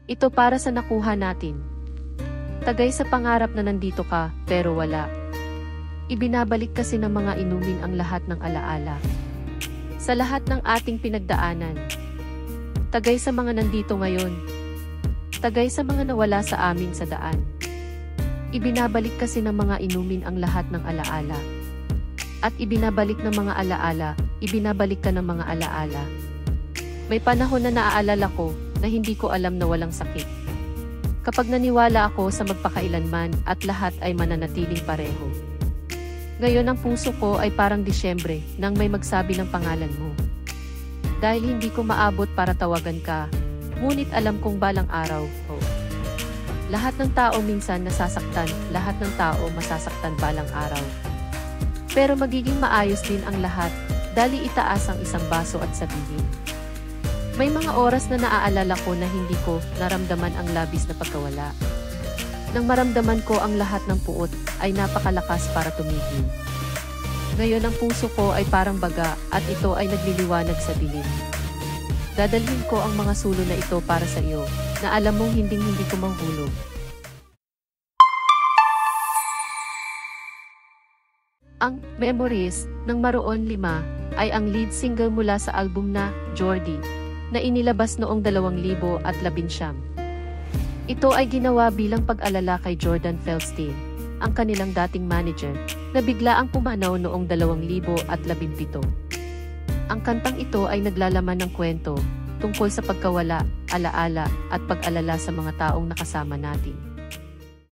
Ito para sa nakuha natin. Tagay sa pangarap na nandito ka, pero wala. Ibinabalik kasi ng mga inumin ang lahat ng alaala. Sa lahat ng ating pinagdaanan. Tagay sa mga nandito ngayon. Tagay sa mga nawala sa amin sa daan. Ibinabalik kasi ng mga inumin ang lahat ng alaala. At ibinabalik ng mga alaala, ibinabalik ka ng mga alaala. May panahon na naaalala ko na hindi ko alam na walang sakit. Kapag naniwala ako sa magpakailanman at lahat ay mananatiling pareho. Ngayon ang puso ko ay parang Disyembre nang may magsabi ng pangalan mo. Dahil hindi ko maabot para tawagan ka, ngunit alam kong balang araw, lahat ng tao minsan nasasaktan, lahat ng tao masasaktan balang araw. Pero magiging maayos din ang lahat, dali itaas ang isang baso at sabihin. May mga oras na naaalala ko na hindi ko naramdaman ang labis na pagkawala. Nang maramdaman ko ang lahat ng puot, ay napakalakas para tumigil. Ngayon ang puso ko ay parang baga at ito ay nagliliwanag sa dilim. Dadalhin ko ang mga sulo na ito para sa iyo, na alam mong hinding-hindi ko manghulog. Ang Memories ng Maroon 5 ay ang lead single mula sa album na Jordy na inilabas noong 2019. Ito ay ginawa bilang pag-alala kay Jordan Felstein, ang kanilang dating manager, na biglaang pumanaw noong 2017. Ang kantang ito ay naglalaman ng kwento tungkol sa pagkawala, alaala at pag-alala sa mga taong nakasama natin.